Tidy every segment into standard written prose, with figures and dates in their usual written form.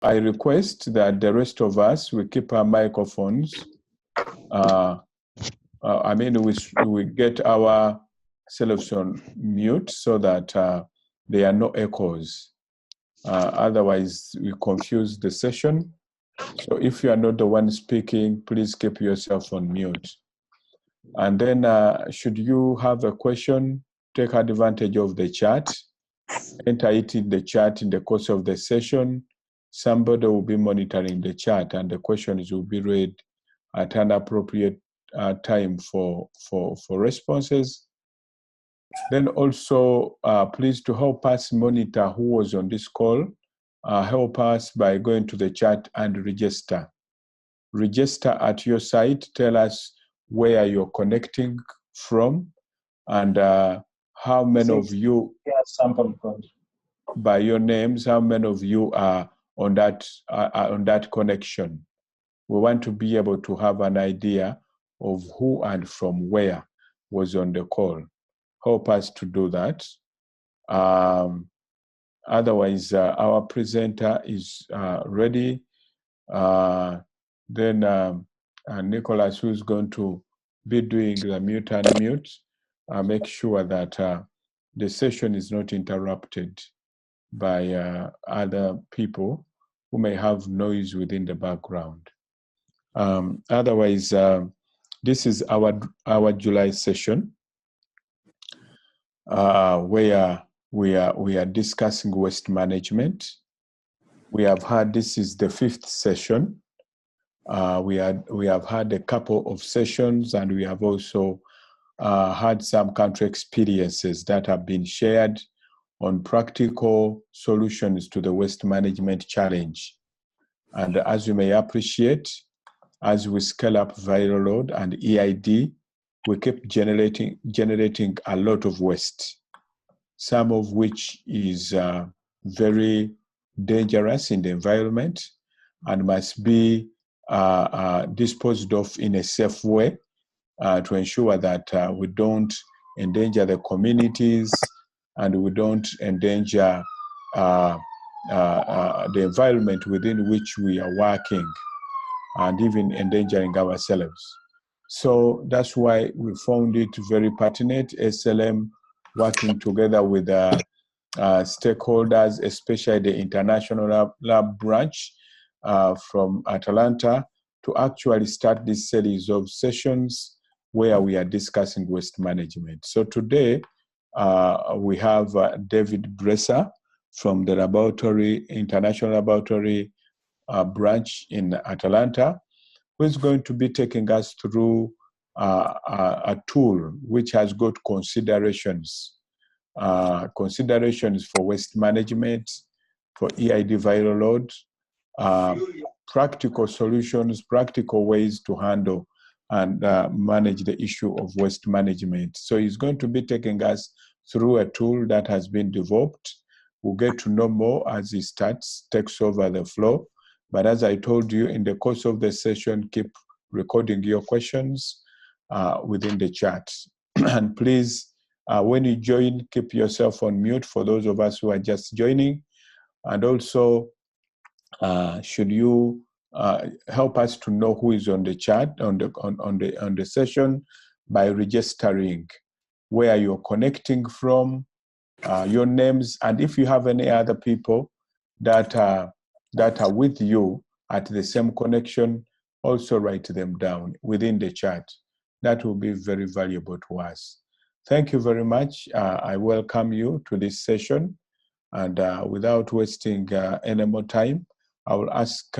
I request that the rest of us, we keep our microphones. I mean, we get our selves on mute so that there are no echoes. Otherwise, we confuse the session. So if you are not the one speaking, please keep yourself on mute. And then should you have a question, take advantage of the chat. Enter it in the chat in the course of the session. Somebody will be monitoring the chat and the questions will be read at an appropriate time for responses. Then also, please to help us monitor who was on this call, help us by going to the chat and register. Register at your site, tell us where you're connecting from and how many of you, by your names, how many of you are on that connection. We want to be able to have an idea of who and from where was on the call. Help us to do that. Otherwise, our presenter is ready. Then Nicholas, who's going to be doing the mute and mute, make sure that the session is not interrupted by other people who may have noise within the background. Otherwise, this is our July session where we are discussing waste management. We have had, this is the 5th session. We have had a couple of sessions, and we have also had some country experiences that have been shared on practical solutions to the waste management challenge. And as you may appreciate, as we scale up viral load and EID, we keep generating a lot of waste, some of which is very dangerous in the environment and must be disposed of in a safe way to ensure that we don't endanger the communities and we don't endanger the environment within which we are working, and even endangering ourselves. So that's why we found it very pertinent, SLM working together with stakeholders, especially the International Lab branch from Atlanta, to actually start this series of sessions where we are discussing waste management. So today, we have David Bressler from the International Laboratory branch in Atlanta, who is going to be taking us through a tool which has got considerations for waste management, for EID viral load, practical solutions, practical ways to handle and manage the issue of waste management. So he's going to be taking us through a tool that has been developed. We'll get to know more as he takes over the floor. But as I told you, in the course of the session, keep recording your questions within the chat. And please, when you join, keep yourself on mute for those of us who are just joining. And also, should you help us to know who is on the chat, on the session, by registering where you're connecting from, your names, and if you have any other people that are with you at the same connection, also write them down within the chat. That will be very valuable to us. Thank you very much. I welcome you to this session. And without wasting any more time, I will ask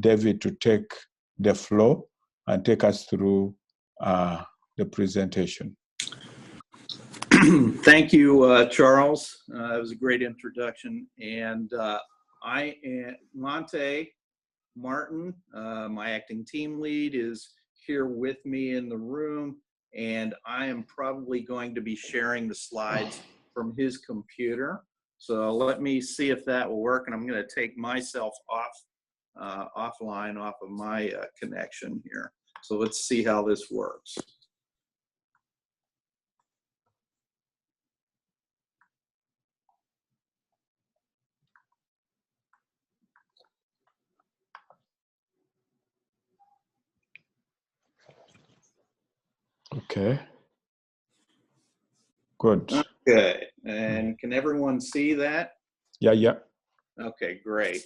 David to take the floor and take us through the presentation. Thank you, Charles. It was a great introduction. And I am Monte Martin, my acting team lead, is here with me in the room, and I am probably going to be sharing the slides from his computer. So let me see if that will work, and I'm going to take myself offline off of my connection here. So let's see how this works. Okay. Good. Okay, and can everyone see that? Yeah, yeah. Okay, great.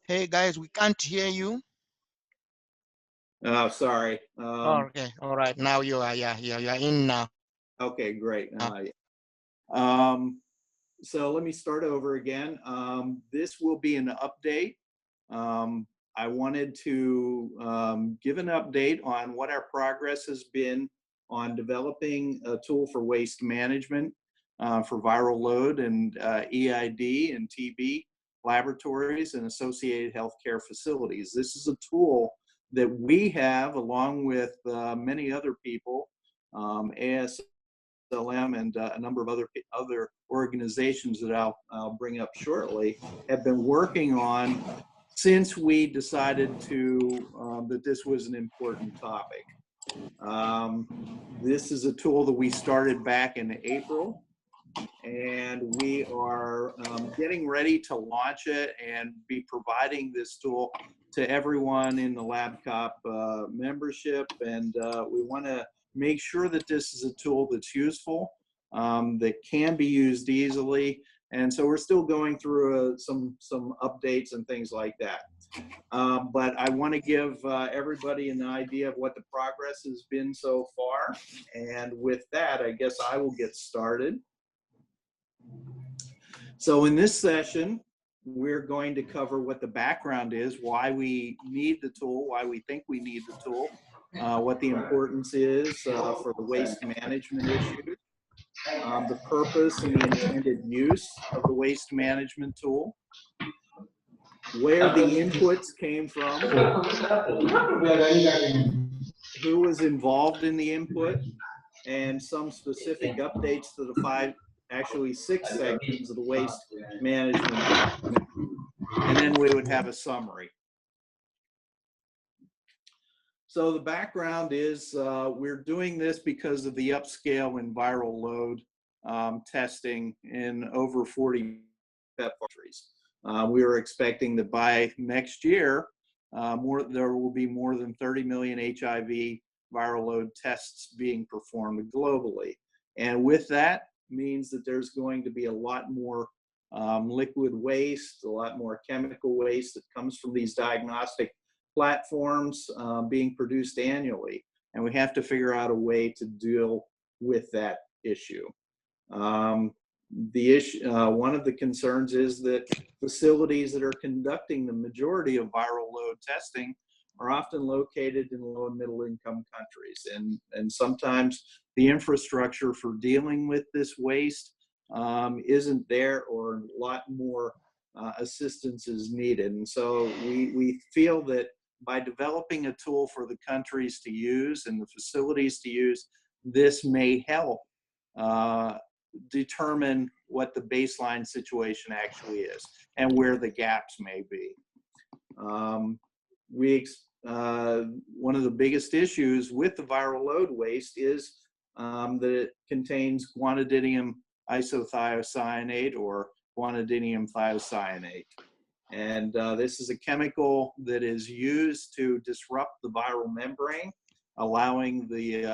Hey guys, we can't hear you. Oh, sorry. Okay, all right. Now you are, yeah, you're in now. Okay, great. So let me start over again. This will be an update. I wanted to give an update on what our progress has been on developing a tool for waste management for viral load and EID and TB laboratories and associated healthcare facilities. This is a tool that we have along with many other people, ASLM and a number of other organizations that I'll bring up shortly, have been working on since we decided to that this was an important topic. This is a tool that we started back in April, and we are getting ready to launch it and be providing this tool to everyone in the LabCop membership. And we want to make sure that this is a tool that's useful, that can be used easily. And so we're still going through some updates and things like that. But I want to give everybody an idea of what the progress has been so far. And with that, I guess I will get started. So in this session, we're going to cover what the background is, why we need the tool, why we think we need the tool, what the importance is for the waste management issue, the purpose and the intended use of the waste management tool, where the inputs came from, who was involved in the input, and some specific updates to the six sections of the waste management document. And then we would have a summary. So the background is we're doing this because of the upscale in viral load testing in over 40 countries. We are expecting that by next year, there will be more than 30 million HIV viral load tests being performed globally. And with that means that there's going to be a lot more liquid waste, a lot more chemical waste that comes from these diagnostic platforms being produced annually. And we have to figure out a way to deal with that issue. One of the concerns is that facilities that are conducting the majority of viral load testing are often located in low and middle income countries. And sometimes the infrastructure for dealing with this waste isn't there, or a lot more assistance is needed. And so we feel that by developing a tool for the countries to use and the facilities to use, this may help determine what the baseline situation actually is and where the gaps may be. One of the biggest issues with the viral load waste is that it contains guanidinium isothiocyanate or guanidinium thiocyanate. And this is a chemical that is used to disrupt the viral membrane, allowing the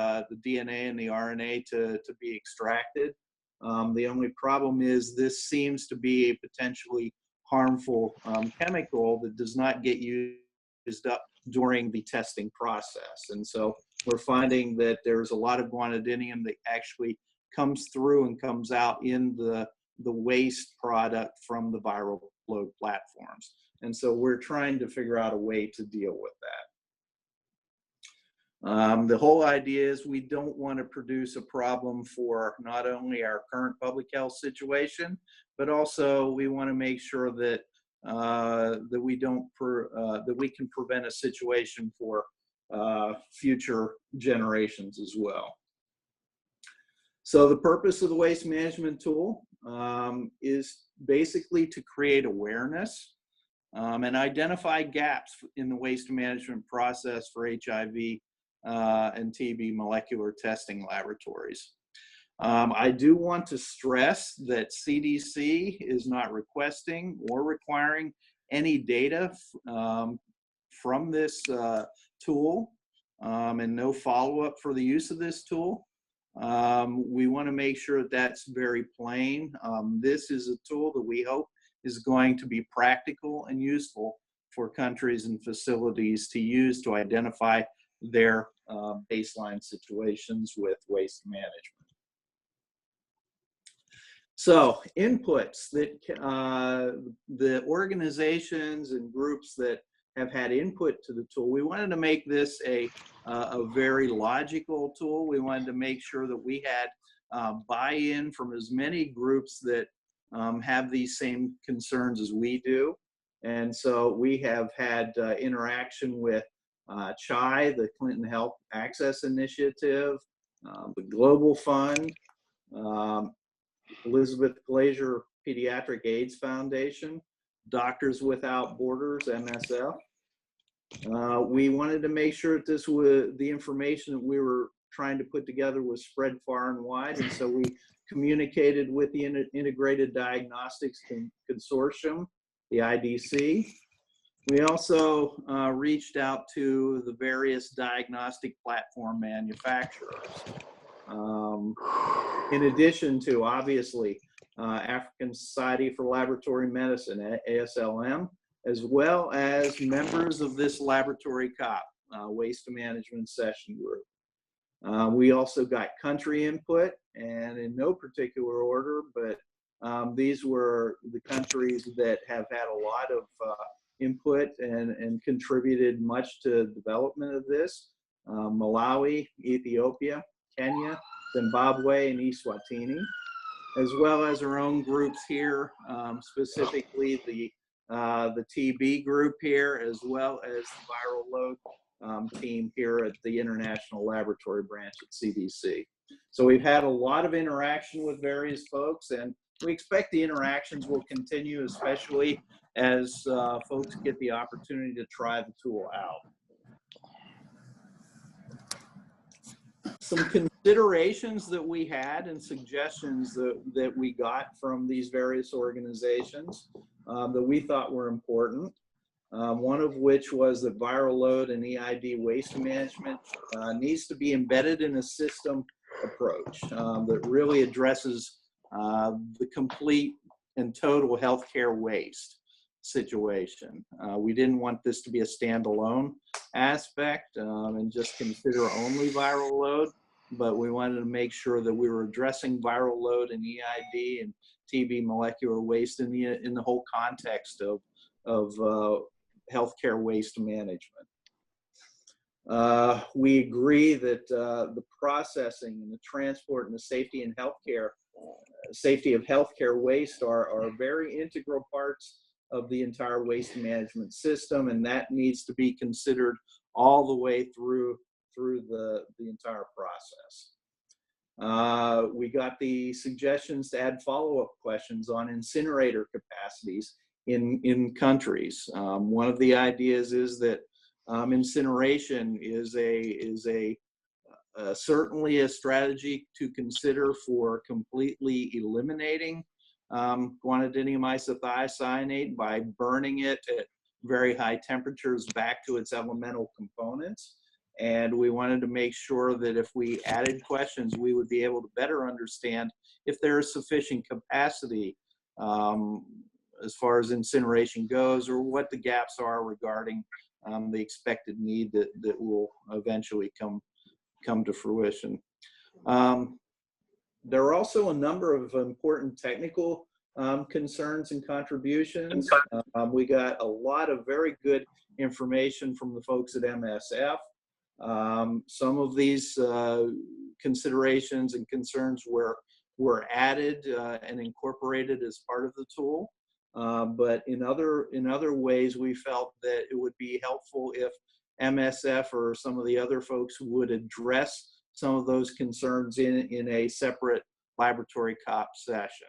DNA and the RNA to be extracted. The only problem is this seems to be a potentially harmful chemical that does not get used up during the testing process. And so we're finding that there's a lot of guanidinium that actually comes through and comes out in the waste product from the viral load platforms. And so we're trying to figure out a way to deal with that. The whole idea is we don't want to produce a problem for not only our current public health situation, but also we want to make sure that that we can prevent a situation for future generations as well. So the purpose of the waste management tool is basically to create awareness and identify gaps in the waste management process for HIV and TB molecular testing laboratories. I do want to stress that CDC is not requesting or requiring any data from this tool and no follow-up for the use of this tool. We want to make sure that that's very plain. This is a tool that we hope is going to be practical and useful for countries and facilities to use to identify their baseline situations with waste management. So inputs that the organizations and groups that have had input to the tool, we wanted to make this a very logical tool. We wanted to make sure that we had buy-in from as many groups that have these same concerns as we do. And so we have had interaction with CHI, the Clinton Health Access Initiative, the Global Fund, Elizabeth Glazier Pediatric AIDS Foundation, Doctors Without Borders, MSF. We wanted to make sure that this was the information that we were trying to put together was spread far and wide, and so we communicated with the Integrated Diagnostics Consortium, the IDC. We also reached out to the various diagnostic platform manufacturers. In addition to, obviously, African Society for Laboratory Medicine, ASLM, as well as members of this laboratory COP, Waste Management Session Group. We also got country input, and in no particular order, but these were the countries that have had a lot of input and contributed much to the development of this. Malawi, Ethiopia, Kenya, Zimbabwe, and Eswatini, as well as our own groups here, specifically the TB group here, as well as the viral load team here at the International Laboratory Branch at CDC. So we've had a lot of interaction with various folks, and we expect the interactions will continue, especially as folks get the opportunity to try the tool out. Some considerations that we had and suggestions that we got from these various organizations that we thought were important. One of which was that viral load and EID waste management needs to be embedded in a system approach that really addresses the complete and total healthcare waste situation. We didn't want this to be a standalone aspect and just consider only viral load, but we wanted to make sure that we were addressing viral load and EID and TB molecular waste in the whole context of healthcare waste management. We agree that the processing and the transport and the safety and safety of healthcare waste are very integral parts of the entire waste management system, and that needs to be considered all the way through the entire process. We got the suggestions to add follow-up questions on incinerator capacities in countries. One of the ideas is that incineration is certainly a strategy to consider for completely eliminating guanidinium isothiocyanate by burning it at very high temperatures back to its elemental components. And we wanted to make sure that if we added questions, we would be able to better understand if there is sufficient capacity as far as incineration goes, or what the gaps are regarding the expected need that will eventually come to fruition. There are also a number of important technical concerns and contributions. We got a lot of very good information from the folks at MSF. Some of these considerations and concerns were added and incorporated as part of the tool. But in other ways, we felt that it would be helpful if MSF or some of the other folks would address some of those concerns in a separate laboratory COP session.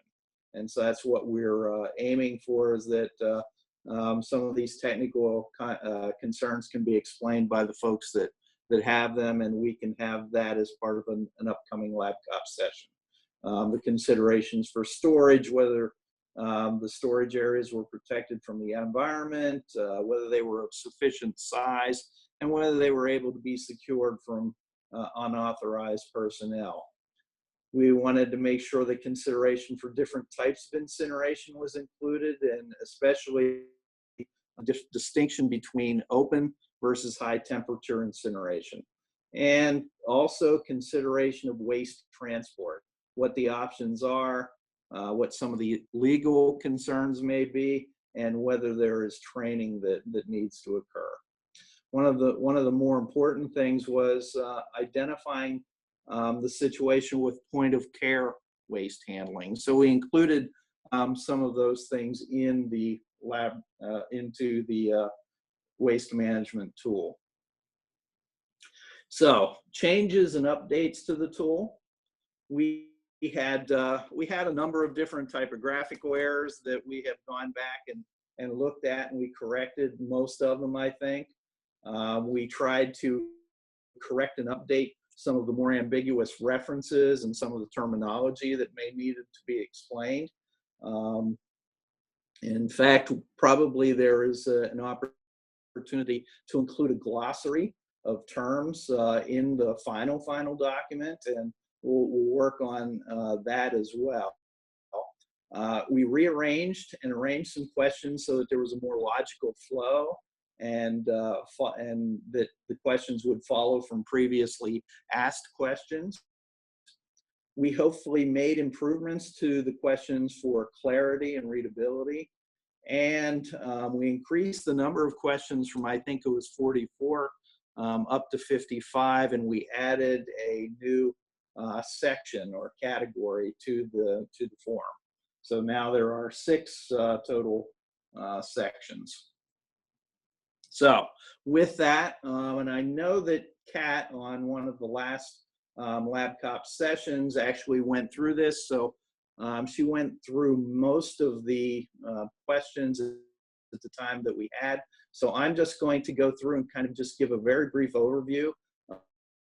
And so that's what we're aiming for, is that some of these technical concerns can be explained by the folks that have them, and we can have that as part of an upcoming LabCop session. The considerations for storage, whether the storage areas were protected from the environment, whether they were of sufficient size, and whether they were able to be secured from unauthorized personnel. We wanted to make sure the consideration for different types of incineration was included, and especially a distinction between open versus high temperature incineration. And also consideration of waste transport, what the options are, what some of the legal concerns may be, and whether there is training that needs to occur. One of the more important things was identifying the situation with point of care waste handling. So we included some of those things in the lab, into the waste management tool. So changes and updates to the tool. We had a number of different typographical errors that we have gone back and looked at, and we corrected most of them, I think. We tried to correct and update some of the more ambiguous references and some of the terminology that may need to be explained. In fact, probably there is an opportunity to include a glossary of terms in the final document, and we'll work on that as well. We rearranged and arranged some questions so that there was a more logical flow, and that the questions would follow from previously asked questions. We hopefully made improvements to the questions for clarity and readability, and we increased the number of questions from, I think it was 44 up to 55, and we added a new section or category to the form. So now there are 6 total sections. So with that, and I know that Kat on one of the last LabCop sessions actually went through this, so she went through most of the questions at the time that we had. So I'm just going to go through and kind of just give a very brief overview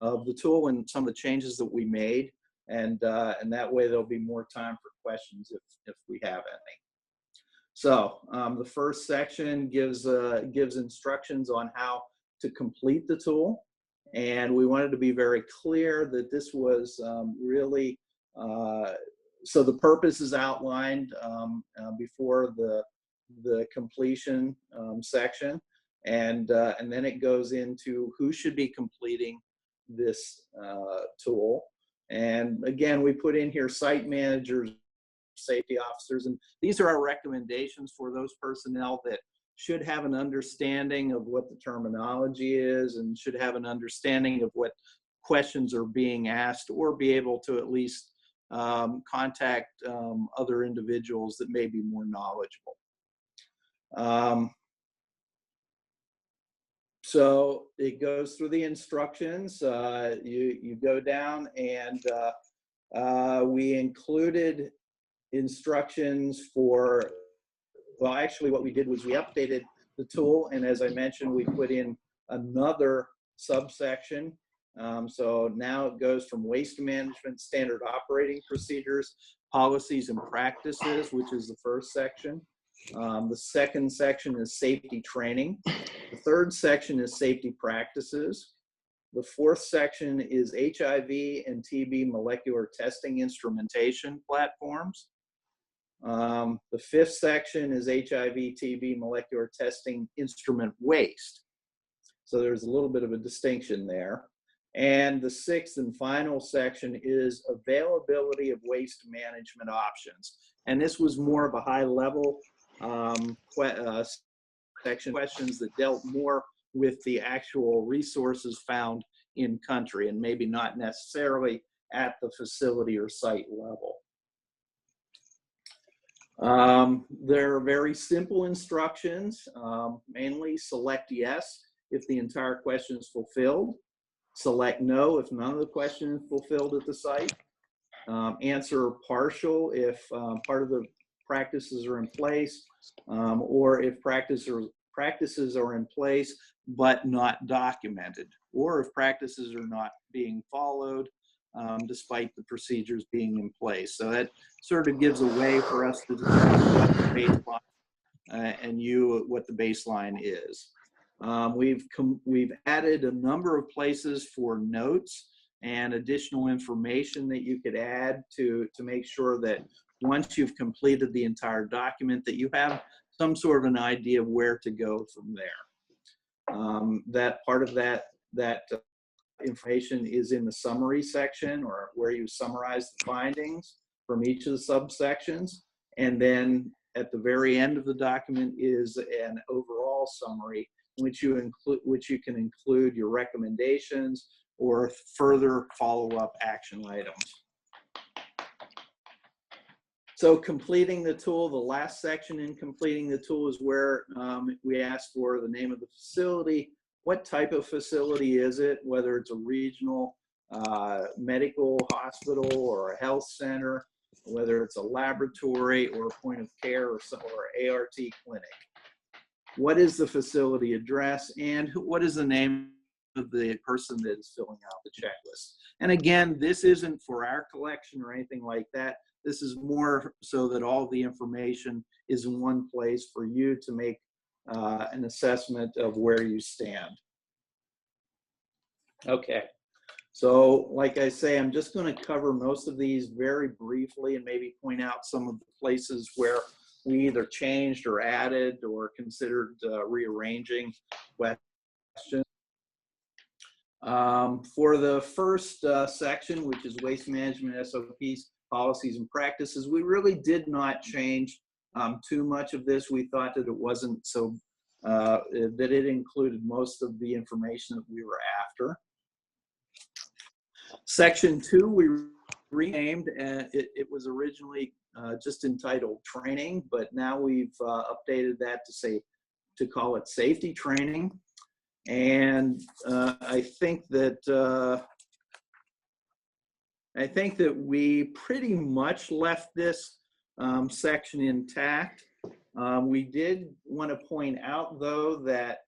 of the tool and some of the changes that we made, and that way there'll be more time for questions if we have any. So the first section gives instructions on how to complete the tool, and we wanted to be very clear that this was really, so the purpose is outlined before the completion section, and then it goes into who should be completing this tool. And again, we put in here site managers, safety officers, and these are our recommendations for those personnel that should have an understanding of what the terminology is and should have an understanding of what questions are being asked, or be able to at least contact other individuals that may be more knowledgeable. So it goes through the instructions. You go down, and we included instructions for, well, actually what we did was we updated the tool, and as I mentioned, we put in another subsection. So now it goes from waste management, standard operating procedures, policies and practices, which is the first section. The second section is safety training. The third section is safety practices. The fourth section is HIV and TB molecular testing instrumentation platforms. The fifth section is HIV, TB molecular testing instrument waste. So there's a little bit of a distinction there. And the sixth and final section is availability of waste management options. And this was more of a high level section, questions that dealt more with the actual resources found in country and maybe not necessarily at the facility or site level. There are very simple instructions, mainly select yes if the entire question is fulfilled, select no if none of the question is fulfilled at the site, answer partial if part of the practices are in place, or if practices are in place but not documented, or if practices are not being followed despite the procedures being in place. So that sort of gives a way for us to determine what the baseline what the baseline is. We've added a number of places for notes and additional information that you could add to make sure that once you've completed the entire document that you have some sort of an idea of where to go from there. That part of that information is in the summary section, or where you summarize the findings from each of the subsections. And then at the very end of the document is an overall summary, which you can include your recommendations or further follow-up action items. So completing the tool, the last section in completing the tool is where we ask for the name of the facility. What type of facility is it, whether it's a regional medical hospital or a health center, whether it's a laboratory or a point of care or ART clinic. What is the facility address, and what is the name of the person that is filling out the checklist? And again, this isn't for our collection or anything like that. This is more so that all the information is in one place for you to make an assessment of where you stand. Okay, so like I say, I'm just going to cover most of these very briefly and maybe point out some of the places where we either changed or added or considered rearranging questions. For the first section, which is waste management SOPs, policies and practices, we really did not change too much of this. We thought that it wasn't so, that it included most of the information that we were after. Section 2, we renamed, and it was originally just entitled training, but now we've updated that to call it safety training. And I think that we pretty much left this section intact. We did want to point out, though, that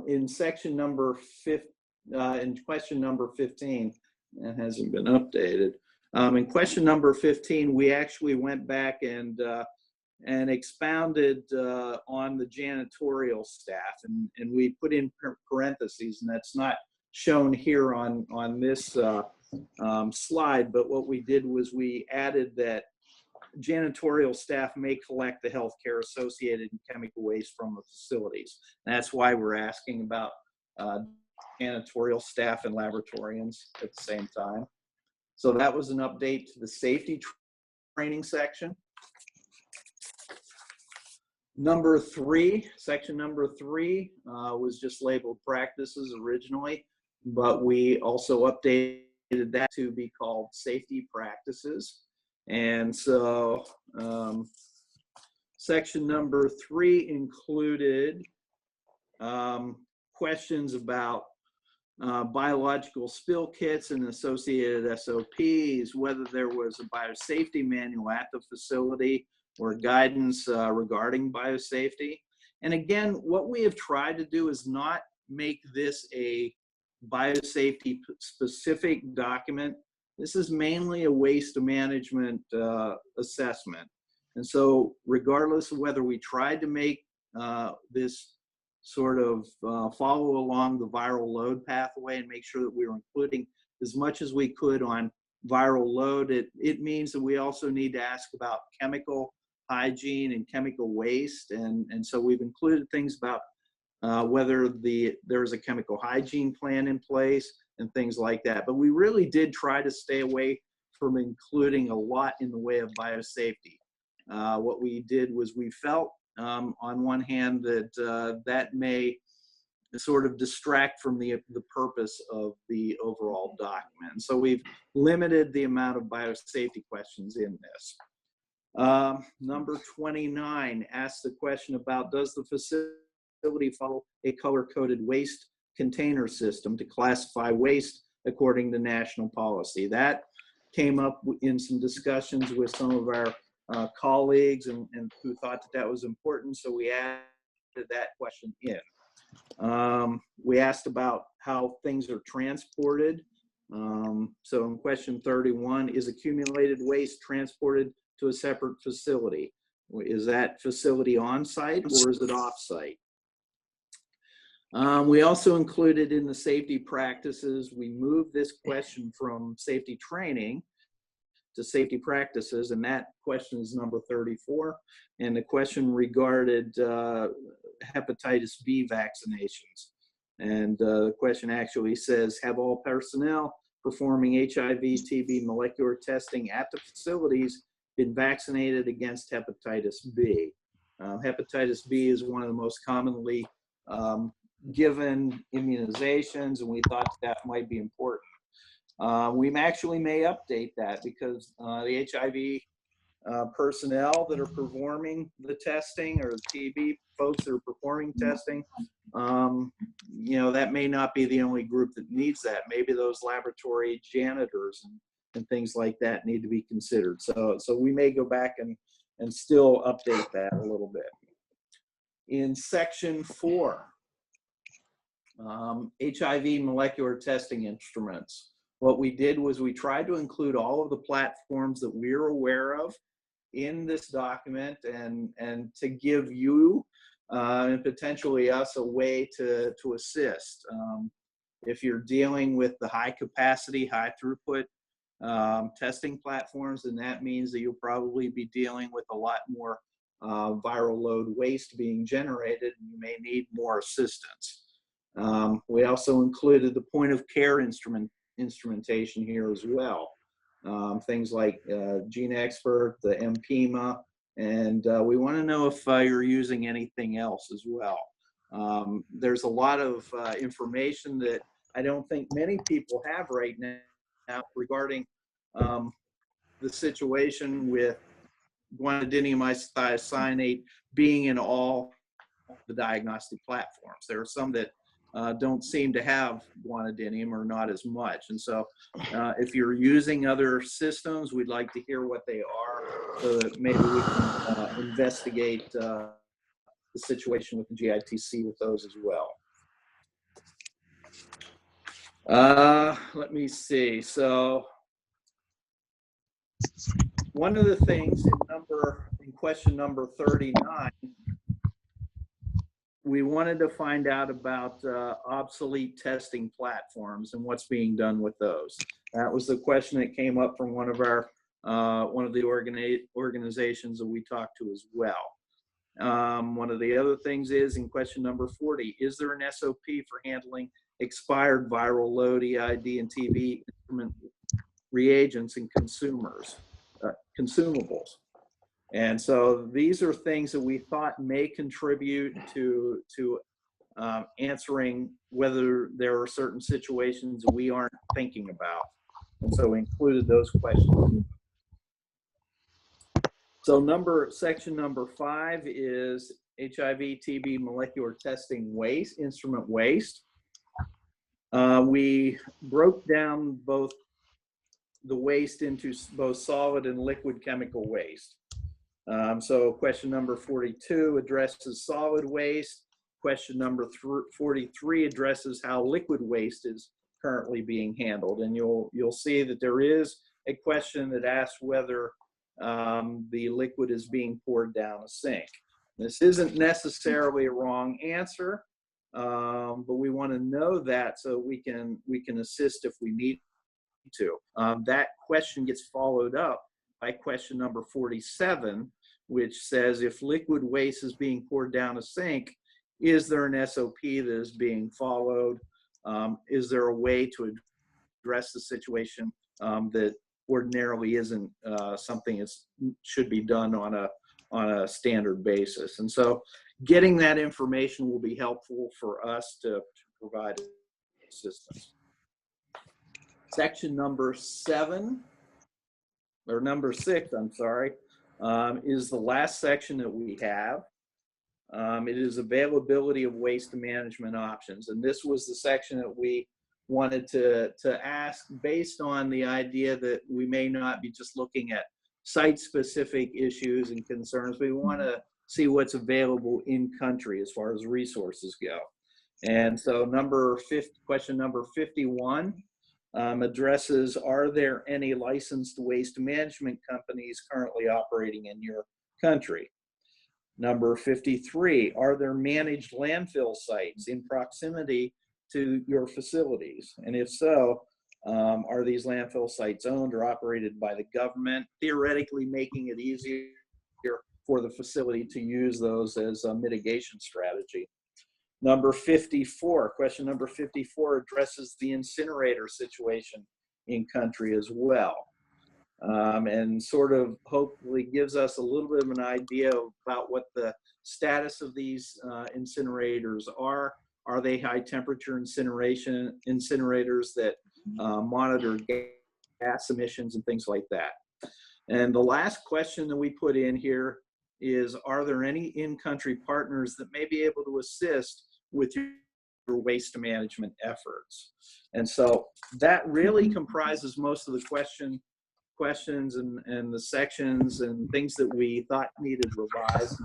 in section number 15, in question number 15, it hasn't been updated. In question number 15, we actually went back and expounded on the janitorial staff, and we put in parentheses, and that's not shown here on this slide, but what we did was we added that janitorial staff may collect the healthcare associated and chemical waste from the facilities. And that's why we're asking about janitorial staff and laboratorians at the same time. So that was an update to the safety training section. Number 3, section number 3 was just labeled practices originally, but we also updated that to be called safety practices. And so section number 3 included questions about biological spill kits and associated SOPs, whether there was a biosafety manual at the facility or guidance regarding biosafety. And again, what we have tried to do is not make this a biosafety specific document. This is mainly a waste management assessment. And so regardless of whether we tried to make this sort of follow along the viral load pathway and make sure that we were including as much as we could on viral load, it means that we also need to ask about chemical hygiene and chemical waste. And so we've included things about whether there's a chemical hygiene plan in place and things like that. But we really did try to stay away from including a lot in the way of biosafety. What we did was we felt on one hand that that may sort of distract from the purpose of the overall document. And so we've limited the amount of biosafety questions in this. Number 29 asks the question about, does the facility follow a color-coded waste container system to classify waste according to national policy. That came up in some discussions with some of our colleagues and who thought that was important, so we added that question in. We asked about how things are transported. So in question 31, is accumulated waste transported to a separate facility? Is that facility on site or is it off site? We also included in the safety practices, we moved this question from safety training to safety practices, and that question is number 34. And the question regarded hepatitis B vaccinations. And the question actually says, have all personnel performing HIV, TB molecular testing at the facilities been vaccinated against hepatitis B? Hepatitis B is one of the most commonly given immunizations, and we thought that might be important. We actually may update that because the HIV personnel that are performing the testing, or the TB folks that are performing testing, you know, that may not be the only group that needs that. Maybe those laboratory janitors and things like that need to be considered. So we may go back and still update that a little bit. In section 4, HIV molecular testing instruments. What we did was we tried to include all of the platforms that we're aware of in this document and to give you and potentially us a way to assist. If you're dealing with the high capacity, high throughput testing platforms, then that means that you'll probably be dealing with a lot more viral load waste being generated, and you may need more assistance. We also included the point of care instrumentation here as well. Things like Gene Expert, the MPEMA, and we want to know if you're using anything else as well. There's a lot of information that I don't think many people have right now regarding the situation with guanidinium isothiocyanate being in all the diagnostic platforms. There are some that don't seem to have guanidinium or not as much. And so if you're using other systems, we'd like to hear what they are so that maybe we can investigate the situation with the GITC with those as well. Let me see. So one of the things in question number 39, we wanted to find out about obsolete testing platforms and what's being done with those. That was the question that came up from one of the organizations that we talked to as well. One of the other things is in question number 40, is there an SOP for handling expired viral load EID and TB instrument reagents and consumables? And so these are things that we thought may contribute to answering whether there are certain situations we aren't thinking about. And so we included those questions. So section number 5 is HIV, TB molecular testing waste, instrument waste. We broke down both the waste into both solid and liquid chemical waste. So question number 42 addresses solid waste. Question number 43 addresses how liquid waste is currently being handled. And you'll see that there is a question that asks whether the liquid is being poured down a sink. This isn't necessarily a wrong answer, but we want to know that so we can assist if we need to. That question gets followed up by question number 47, which says if liquid waste is being poured down a sink, is there an SOP that is being followed? Is there a way to address the situation that ordinarily isn't something that should be done on a standard basis? And so getting that information will be helpful for us to provide assistance. Section number 7, or number 6, I'm sorry, is the last section that we have. It is availability of waste management options. And this was the section that we wanted to ask, based on the idea that we may not be just looking at site-specific issues and concerns. We want to see what's available in country as far as resources go. And so question number 51 addresses, are there any licensed waste management companies currently operating in your country? Number 53, are there managed landfill sites in proximity to your facilities? And if so, are these landfill sites owned or operated by the government, theoretically making it easier for the facility to use those as a mitigation strategy? Number 54, question number 54 addresses the incinerator situation in country as well. And sort of hopefully gives us a little bit of an idea about what the status of these incinerators are. Are they high temperature incinerators that monitor gas emissions and things like that? And the last question that we put in here is, are there any in-country partners that may be able to assist with your waste management efforts? And so that really comprises most of the questions and the sections and things that we thought needed revised.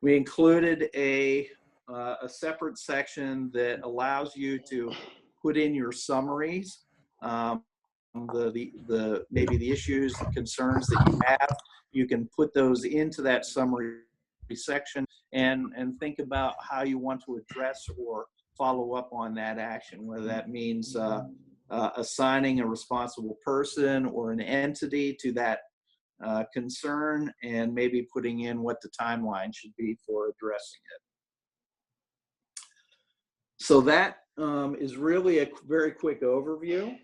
We included a separate section that allows you to put in your summaries, maybe the issues and concerns that you have. You can put those into that summary section and think about how you want to address or follow up on that action, whether that means assigning a responsible person or an entity to that concern, and maybe putting in what the timeline should be for addressing it. So that is really a very quick overview.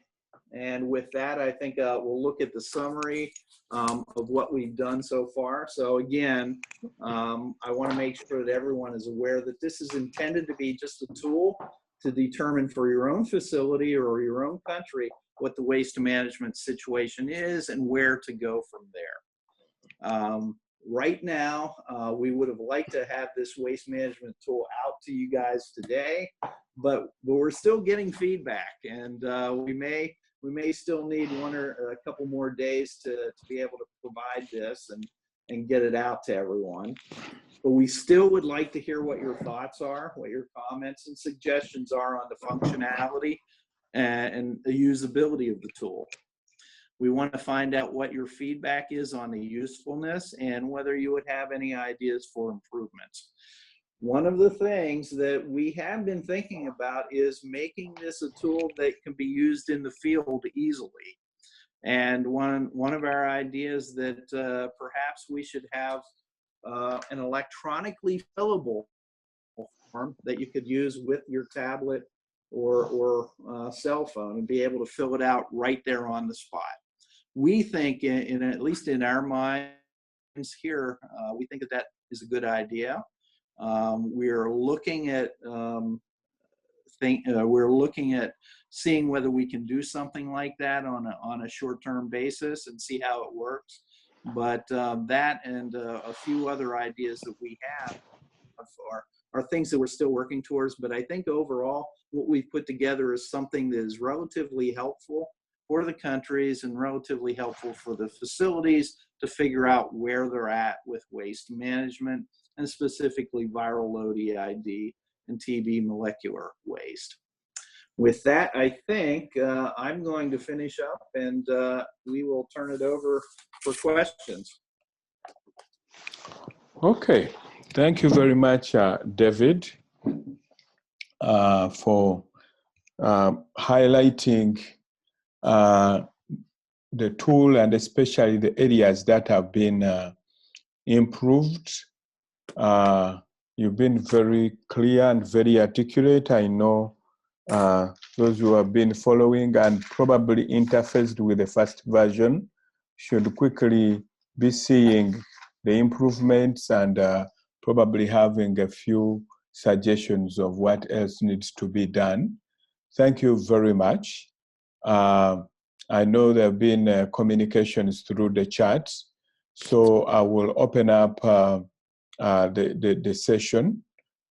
And with that, I think we'll look at the summary of what we've done so far. So again, I want to make sure that everyone is aware that this is intended to be just a tool to determine for your own facility or your own country what the waste management situation is and where to go from there. Right now, we would have liked to have this waste management tool out to you guys today, but we're still getting feedback, and we may still need one or a couple more days to be able to provide this and get it out to everyone. But we still would like to hear what your thoughts are, what your comments and suggestions are on the functionality and the usability of the tool. We want to find out what your feedback is on the usefulness and whether you would have any ideas for improvements. One of the things that we have been thinking about is making this a tool that can be used in the field easily. And one of our ideas that perhaps we should have an electronically fillable form that you could use with your tablet or cell phone and be able to fill it out right there on the spot. We think, at least in our minds here, we think that is a good idea. We're looking at seeing whether we can do something like that on a short-term basis and see how it works. But that and a few other ideas that we have are things that we're still working towards. But I think overall, what we've put together is something that is relatively helpful for the countries and relatively helpful for the facilities to figure out where they're at with waste management, and specifically viral load EID and TB molecular waste. With that, I think I'm going to finish up, and we will turn it over for questions. Okay, thank you very much, David, for highlighting the tool and especially the areas that have been improved. You've been very clear and very articulate. I know those who have been following and probably interfaced with the first version should quickly be seeing the improvements and probably having a few suggestions of what else needs to be done. Thank you very much. I know there have been communications through the chat, so I will open up the session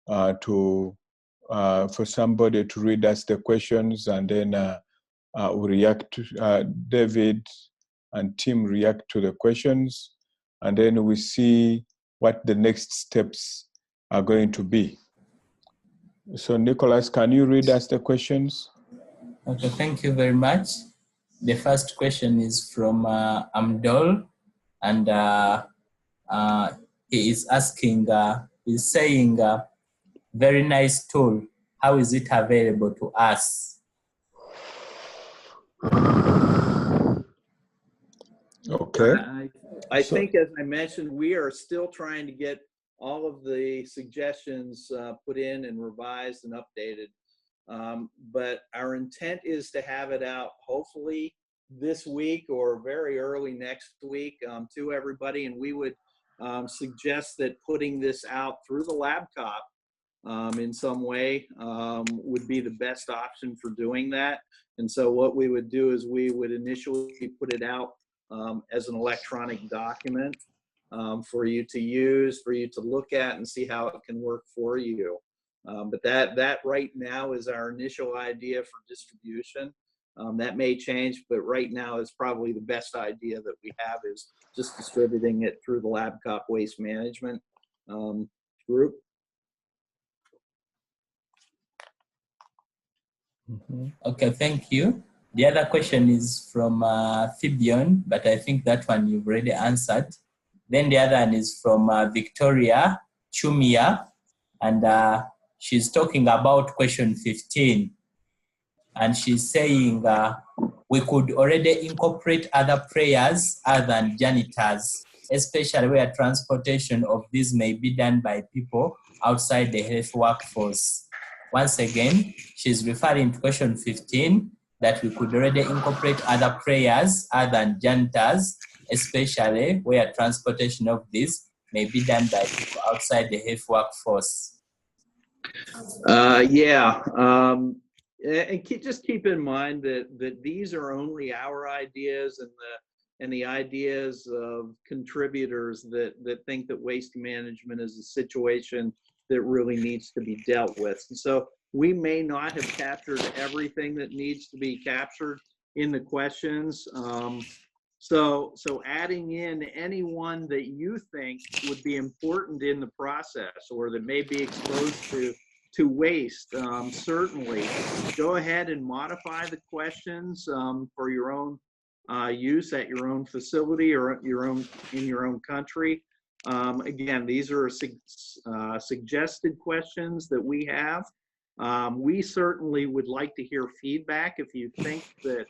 to for somebody to read us the questions, and then we react to, David and Tim react to the questions, and then we see what the next steps are going to be. So Nicholas, can you read us the questions? Okay, thank you very much. The first question is from Amdol, and he is asking, he's saying, very nice tool. How is it available to us? Okay. I think, as I mentioned, we are still trying to get all of the suggestions put in and revised and updated. But our intent is to have it out hopefully this week or very early next week to everybody. And we would suggest that putting this out through the LabCop in some way would be the best option for doing that. And so what we would do is we would initially put it out as an electronic document for you to use, for you to look at and see how it can work for you. But that right now is our initial idea for distribution. That may change, but right now is probably the best idea that we have, is just distributing it through the LabCop waste management group. Okay, thank you. The other question is from Fibion, but I think that one you've already answered. Then the other one is from Victoria Chumia, and she's talking about question 15. And she's saying we could already incorporate other prayers other than janitors, especially where transportation of these may be done by people outside the health workforce. Once again, she's referring to question 15, that we could already incorporate other prayers other than janitors, especially where transportation of these may be done by people outside the health workforce. And just keep in mind that these are only our ideas and the ideas of contributors that think that waste management is a situation that really needs to be dealt with. And so we may not have captured everything that needs to be captured in the questions. So adding in anyone that you think would be important in the process or that may be exposed to waste, certainly go ahead and modify the questions for your own use at your own facility or in your own country. Again, these are suggested questions that we have. We certainly would like to hear feedback if you think that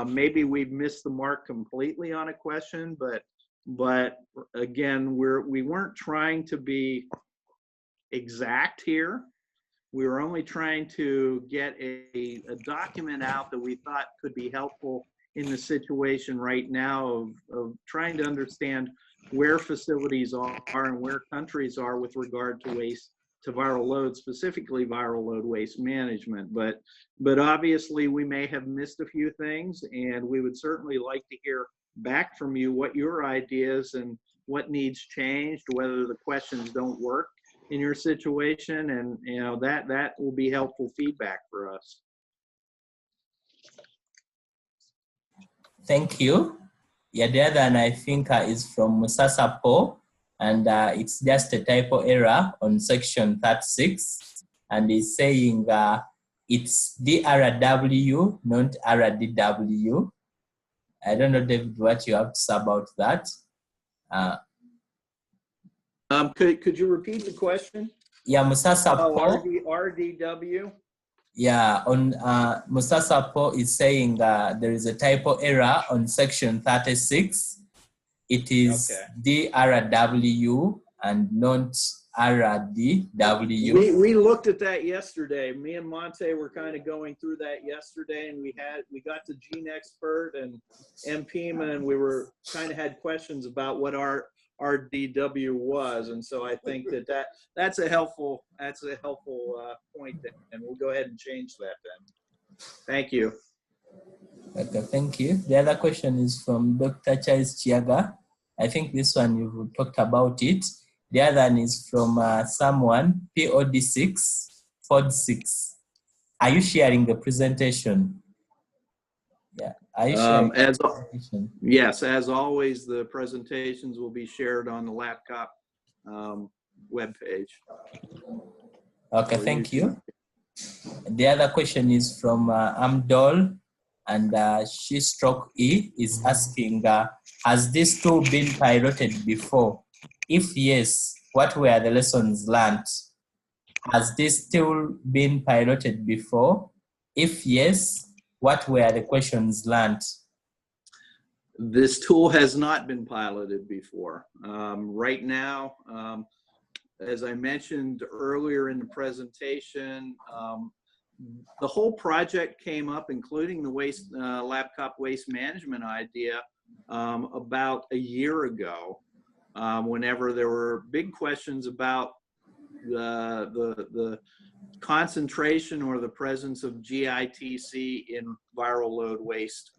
maybe we've missed the mark completely on a question, but again, we weren't trying to be exact here. We were only trying to get a document out that we thought could be helpful in the situation right now of trying to understand where facilities are and where countries are with regard to waste to viral load, specifically viral load waste management. But obviously we may have missed a few things, and we would certainly like to hear back from you what your ideas and what needs changed, whether the questions don't work in your situation, and that will be helpful feedback for us. Thank you. Yeah, the other one I think is from Musasa Po, and it's just a typo error on section 36, and it's saying it's DRW, not RDW. I don't know, David, what you have to say about that. Could you repeat the question? Yeah, Musasa Po. RDW. Yeah, on Musasa Po is saying there is a typo error on section 36. It is DRW and not RDW. We looked at that yesterday. Me and Monte were kind of going through that yesterday, and we got to Gene Expert and MPMA, and we were kind of had questions about what our RDW was, and so I think that's a helpful point, and we'll go ahead and change that then. Thank you. Okay, thank you. The other question is from Dr. Charles Chiaga. I think this one you've talked about it. The other one is from someone, POD6, 46. Are you sharing the presentation? Yeah, are you sharing the presentation? Yes, as always, the presentations will be shared on the laptop webpage. Okay, thank you. The other question is from Amdol, and she stroke E is asking, has this tool been piloted before? If yes, what were the lessons learned? Has this tool been piloted before? If yes, what were the questions learned? This tool has not been piloted before. Right now, as I mentioned earlier in the presentation, the whole project came up, including the laptop waste management idea, about a year ago, whenever there were big questions about the concentration or the presence of GITC in viral load waste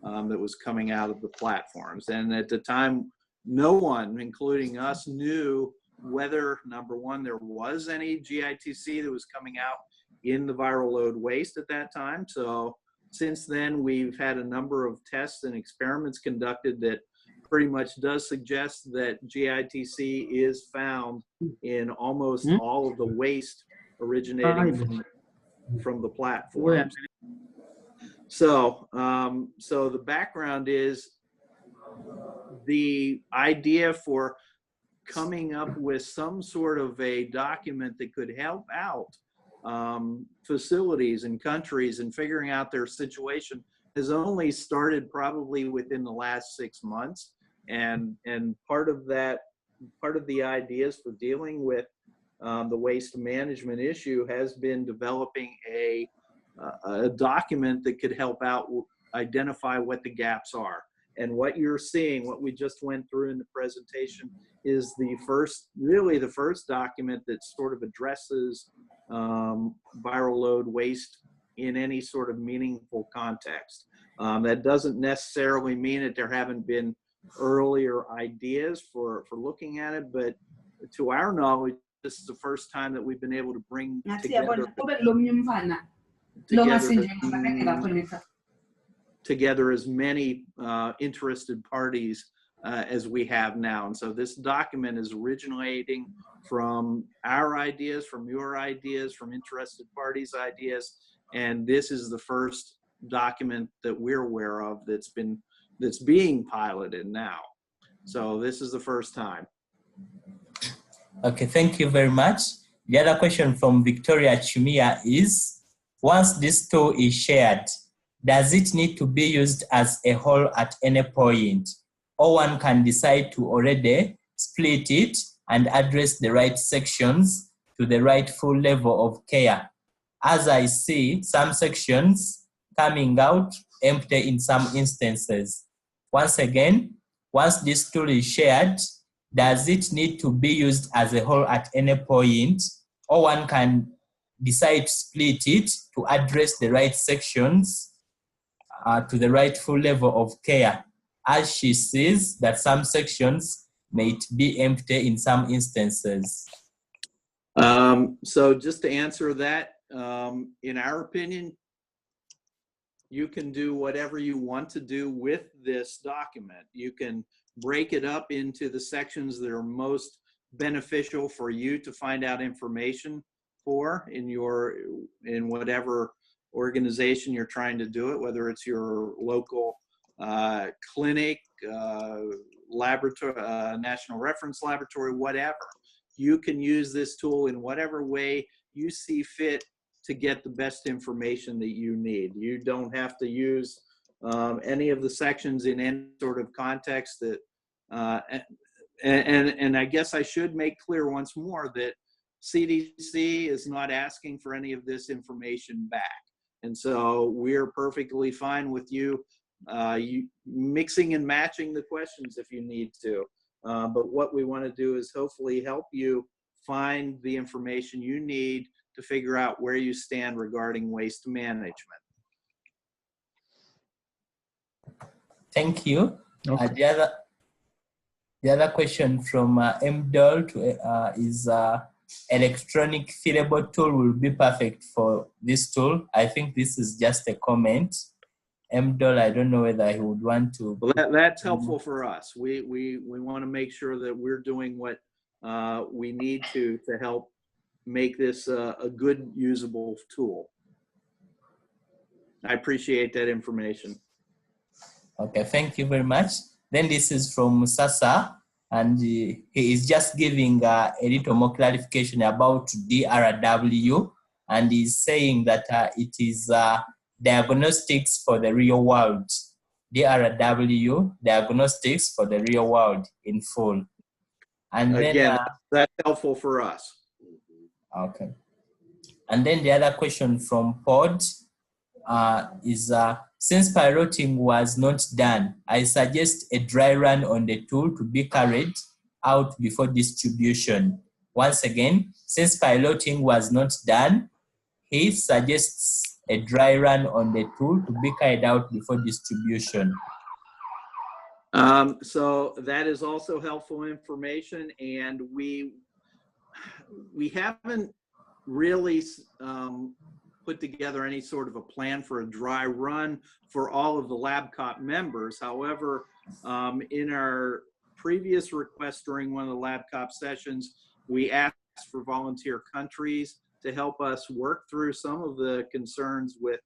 that was coming out of the platforms. And at the time, no one, including us, knew whether, number one, there was any GITC that was coming out in the viral load waste at that time. So since then, we've had a number of tests and experiments conducted that pretty much does suggest that GITC is found in almost all of the waste originating from the platforms. So, so the background is the idea for coming up with some sort of a document that could help out facilities and countries in figuring out their situation has only started probably within the last 6 months. And part of the ideas for dealing with the waste management issue has been developing a document that could help out identify what the gaps are. And what you're seeing, what we just went through in the presentation, is really the first document that sort of addresses viral load waste in any sort of meaningful context. That doesn't necessarily mean that there haven't been earlier ideas for looking at it, but to our knowledge, this is the first time that we've been able to bring together as many interested parties as we have now. And so this document is originating from our ideas, from your ideas, from interested parties' ideas, and this is the first document that we're aware of that's being piloted now. So this is the first time. Okay, thank you very much. The other question from Victoria Chumia is, once this tool is shared, does it need to be used as a whole at any point? Or one can decide to already split it and address the right sections to the rightful level of care? As I see some sections coming out empty in some instances. Once again, once this tool is shared, does it need to be used as a whole at any point, or one can decide to split it to address the right sections to the rightful level of care, as she sees that some sections may be empty in some instances? So just to answer that, in our opinion, you can do whatever you want to do with this document. You can break it up into the sections that are most beneficial for you to find out information for in whatever organization you're trying to do it, whether it's your local clinic, laboratory, national reference laboratory, whatever. You can use this tool in whatever way you see fit to get the best information that you need. You don't have to use any of the sections in any sort of context that, and I guess I should make clear once more that CDC is not asking for any of this information back. And so we're perfectly fine with you mixing and matching the questions if you need to. But what we want to do is hopefully help you find the information you need to figure out where you stand regarding waste management. Thank you. Okay. The other question from MDOL is, electronic fillable tool will be perfect for this tool. I think this is just a comment. MDOL, I don't know whether he would want to. Well, that's helpful for us. We want to make sure that we're doing what we need to help make this a good usable tool. I appreciate that information. Okay, thank you very much. Then this is from Musasa, and he is just giving a little more clarification about DRW, and he's saying that it is diagnostics for the real world. DRW, diagnostics for the real world in full. And Again, then, that's helpful for us. okay. And then the other question from Pod is, since piloting was not done, I suggest a dry run on the tool to be carried out before distribution. Once again, since piloting was not done, he suggests a dry run on the tool to be carried out before distribution. So that is also helpful information, and we haven't really put together any sort of a plan for a dry run for all of the LabCop members. However, in our previous request during one of the LabCop sessions, we asked for volunteer countries to help us work through some of the concerns with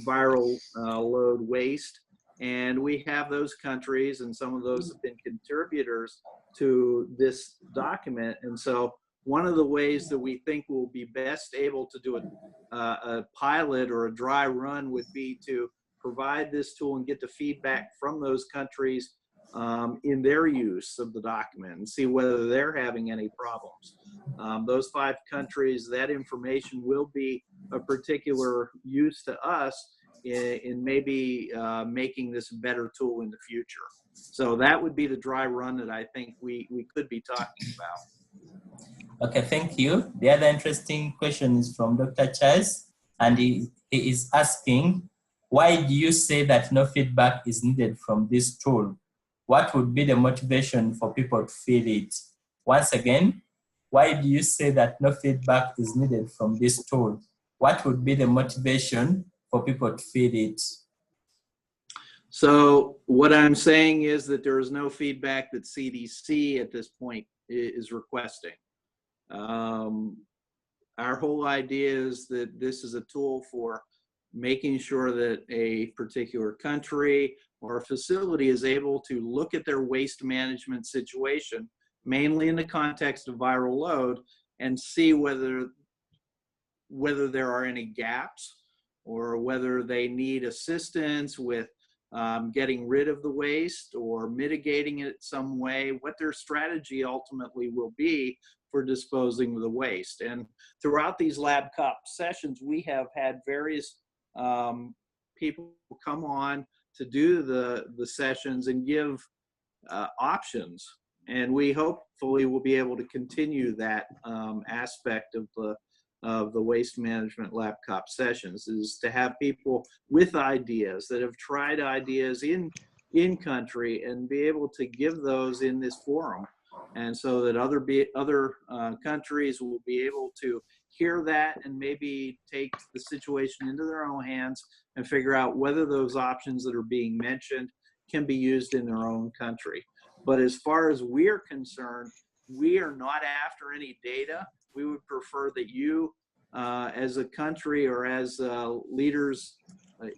viral load waste. And we have those countries, and some of those have been contributors to this document. And so one of the ways that we think we'll be best able to do a pilot or a dry run would be to provide this tool and get the feedback from those countries in their use of the document and see whether they're having any problems. Those 5 countries, that information will be of particular use to us in maybe making this a better tool in the future. So that would be the dry run that I think we could be talking about. Okay, thank you. The other interesting question is from Dr. Chaz, and he is asking, why do you say that no feedback is needed from this tool? What would be the motivation for people to fill it? Once again, why do you say that no feedback is needed from this tool? What would be the motivation for people to fill it? So what I'm saying is that there is no feedback that CDC at this point is requesting. Our whole idea is that this is a tool for making sure that a particular country or a facility is able to look at their waste management situation, mainly in the context of viral load, and see whether there are any gaps or whether they need assistance with getting rid of the waste or mitigating it some way, what their strategy ultimately will be for disposing of the waste. And throughout these LabCop sessions, we have had various people come on to do the sessions and give options. And we hopefully will be able to continue that aspect of the waste management LabCop sessions, is to have people with ideas that have tried ideas in country and be able to give those in this forum. And so that other countries will be able to hear that and maybe take the situation into their own hands and figure out whether those options that are being mentioned can be used in their own country. But as far as we're concerned, we are not after any data. We would prefer that you, as a country or as leaders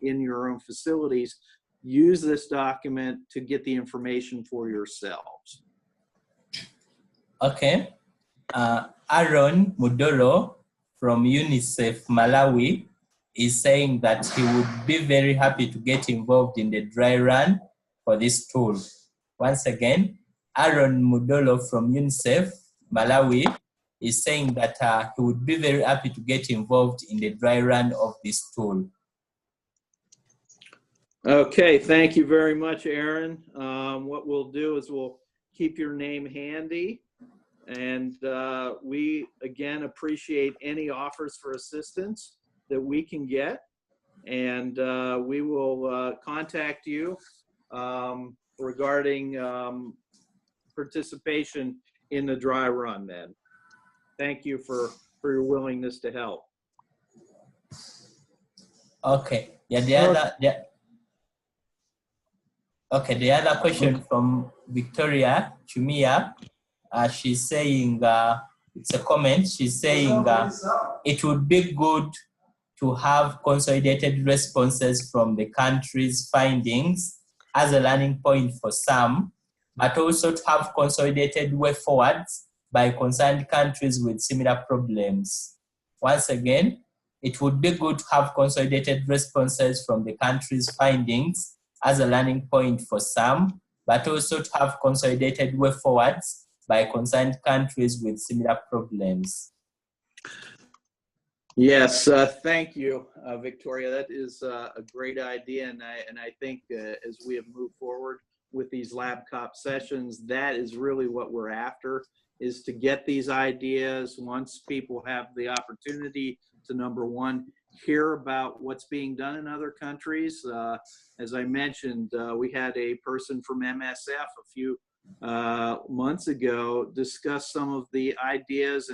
in your own facilities, use this document to get the information for yourselves. Okay. Aaron Mudoro from UNICEF Malawi is saying that he would be very happy to get involved in the dry run for this tool. Once again, Aaron Mudoro from UNICEF Malawi is saying that he would be very happy to get involved in the dry run of this tool. Okay, thank you very much, Aaron. What we'll do is we'll keep your name handy, and we again appreciate any offers for assistance that we can get, and we will contact you regarding participation in the dry run then. thank you for your willingness to help. Okay. Yeah, the other question from Victoria Chumia, she's saying, it's a comment, she's saying it would be good to have consolidated responses from the country's findings as a learning point for some, but also to have consolidated way forwards by concerned countries with similar problems. Once again, it would be good to have consolidated responses from the country's findings as a learning point for some, but also to have consolidated way forwards by concerned countries with similar problems. Yes, thank you, Victoria. That is a great idea, and I think as we have moved forward with these LabCop sessions, that is really what we're after, is to get these ideas once people have the opportunity to, number one, hear about what's being done in other countries. As I mentioned, we had a person from MSF a few months ago discuss some of the ideas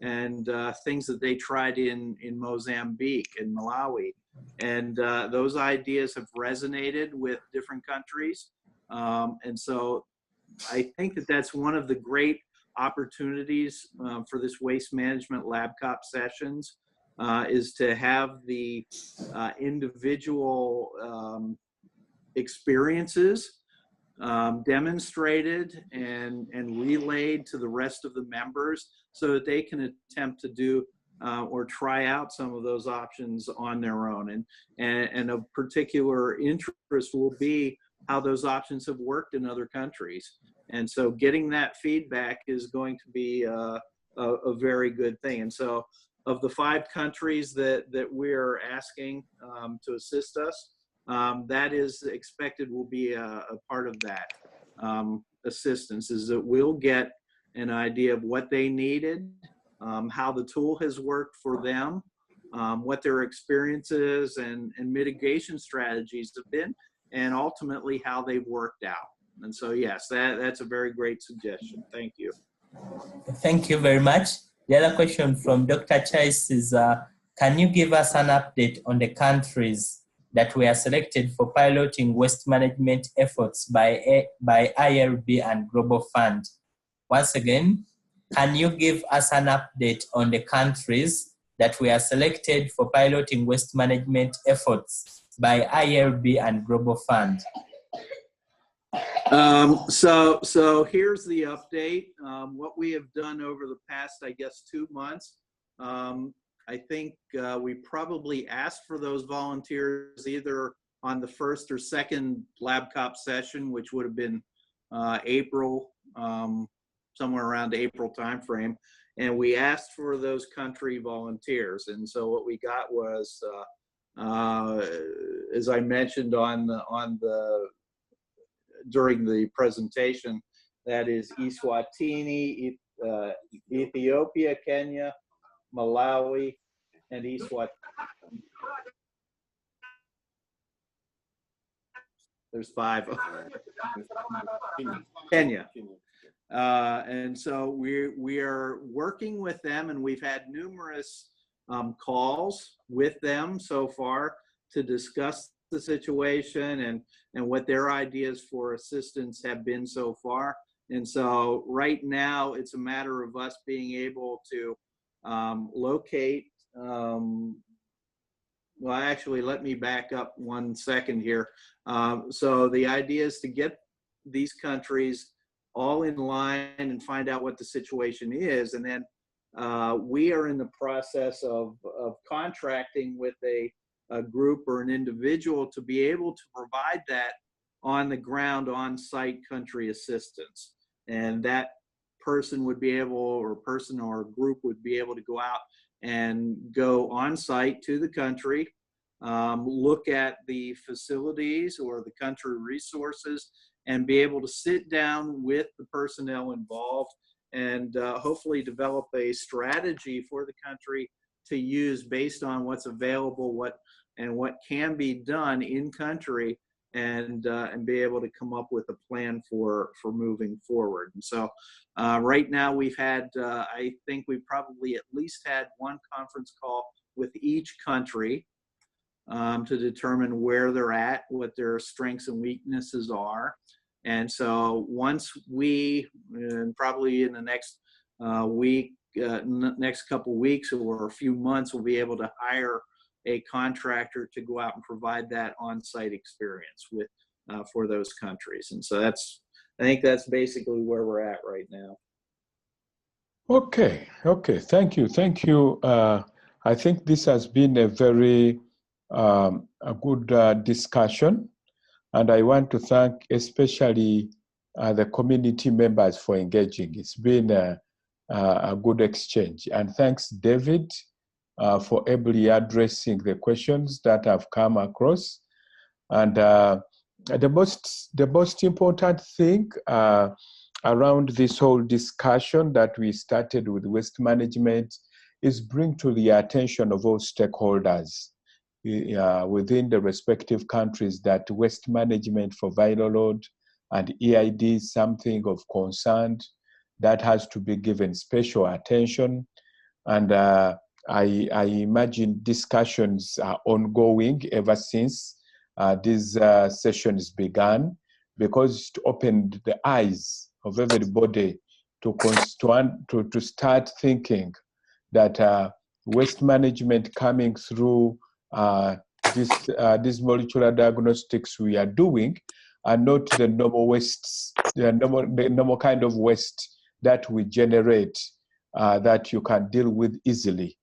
and things that they tried in Mozambique and Malawi. And those ideas have resonated with different countries. And so I think that that's one of the great opportunities for this waste management LabCop sessions, is to have the individual experiences demonstrated and relayed to the rest of the members so that they can attempt to do or try out some of those options on their own. And of particular interest will be how those options have worked in other countries. And so getting that feedback is going to be a very good thing. And so of the 5 countries that we're asking to assist us, that is expected will be a part of that assistance, is that we'll get an idea of what they needed, how the tool has worked for them, what their experiences and mitigation strategies have been, and ultimately how they've worked out. And so, yes, that's a very great suggestion. Thank you. Thank you very much. The other question from Dr. Chase is, can you give us an update on the countries that were selected for piloting waste management efforts by IRB and Global Fund? Once again, can you give us an update on the countries that were selected for piloting waste management efforts by IRB and Global Fund? So here's the update. What we have done over the past, I guess, 2 months, I think we probably asked for those volunteers either on the first or second LabCop session, which would have been April, somewhere around the April timeframe, and we asked for those country volunteers. And so what we got was, as I mentioned during the presentation, that is Eswatini, Ethiopia, Kenya, Malawi, and Eswatini. There's 5. Kenya. And so we are working with them, and we've had numerous calls with them so far to discuss the situation and what their ideas for assistance have been so far. And so right now it's a matter of us being able to locate, well, actually, let me back up 1 second here. So the idea is to get these countries all in line and find out what the situation is. And then we are in the process of contracting with a group or an individual to be able to provide that on the ground, on-site country assistance. And that person would be able, or person or group would be able to go out and go on-site to the country, look at the facilities or the country resources, and be able to sit down with the personnel involved and hopefully develop a strategy for the country to use based on what's available, what can be done in country and be able to come up with a plan for moving forward. And so right now we've had, I think we probably at least had one conference call with each country to determine where they're at, what their strengths and weaknesses are. And so once we, and probably in the next week, next couple weeks or a few months, we'll be able to hire a contractor to go out and provide that on-site experience with for those countries. And so I think that's basically where we're at right now. Okay, thank you. I think this has been a very a good discussion, and I want to thank especially the community members for engaging. It's been a good exchange, and thanks, David, for ably addressing the questions that have come across. And the most important thing around this whole discussion that we started with waste management is bring to the attention of all stakeholders within the respective countries that waste management for viral load and EID is something of concern that has to be given special attention. And I imagine discussions are ongoing ever since these sessions began, because it opened the eyes of everybody to start thinking that waste management coming through these molecular diagnostics we are doing are not the normal wastes, the normal kind of waste that we generate that you can deal with easily.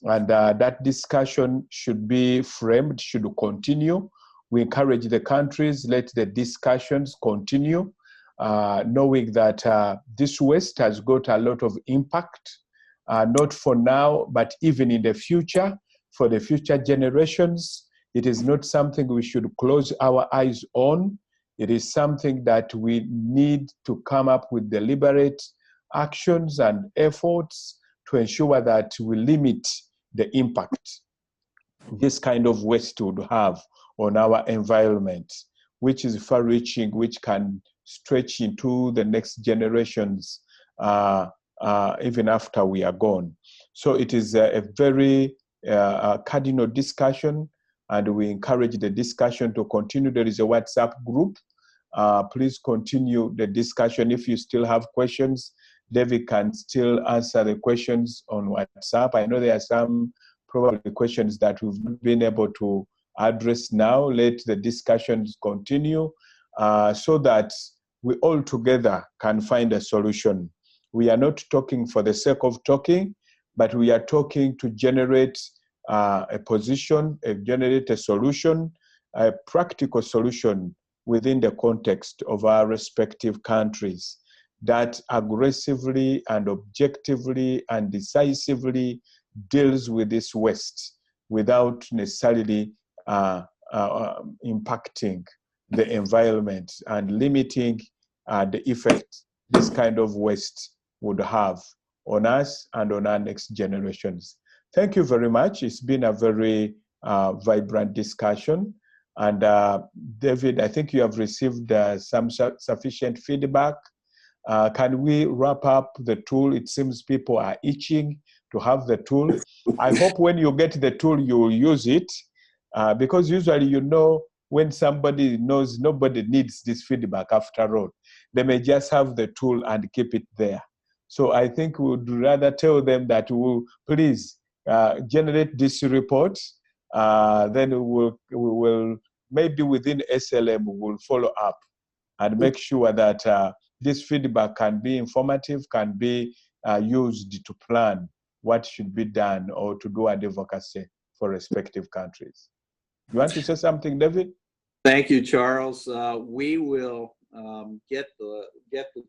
And that discussion should be framed, should continue. We encourage the countries, let the discussions continue, knowing that this waste has got a lot of impact, not for now, but even in the future, for the future generations. It is not something we should close our eyes on. It is something that we need to come up with deliberate actions and efforts to ensure that we limit the impact this kind of waste would have on our environment, which is far-reaching, which can stretch into the next generations even after we are gone. So it is a very cardinal discussion, and we encourage the discussion to continue. There is a WhatsApp group. Please continue the discussion. If you still have questions, David can still answer the questions on WhatsApp. I know there are some probably questions that we've been able to address now. Let the discussions continue so that we all together can find a solution. We are not talking for the sake of talking, but we are talking to generate a position, generate a solution, a practical solution within the context of our respective countries that aggressively and objectively and decisively deals with this waste without necessarily impacting the environment and limiting the effect this kind of waste would have on us and on our next generations. Thank you very much. It's been a very vibrant discussion. And David, I think you have received some sufficient feedback. Can we wrap up the tool? It seems people are itching to have the tool. I hope when you get the tool, you will use it, because usually, you know, when somebody knows nobody needs this feedback after all, they may just have the tool and keep it there. So I think we would rather tell them that we'll please generate this report. Then we will maybe within SLM, we will follow up and make sure that this feedback can be informative, can be used to plan what should be done or to do advocacy for respective countries. You want to say something, David? Thank you, Charles. We will get the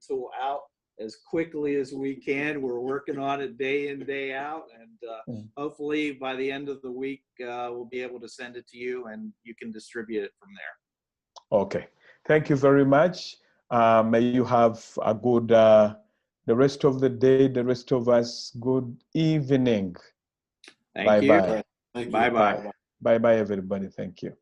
tool out as quickly as we can. We're working on it day in, day out, and hopefully by the end of the week, we'll be able to send it to you and you can distribute it from there. Okay. Thank you very much. May you have a good, the rest of the day, the rest of us, good evening. Thank you. Bye-bye. Bye-bye. Bye-bye, everybody. Thank you.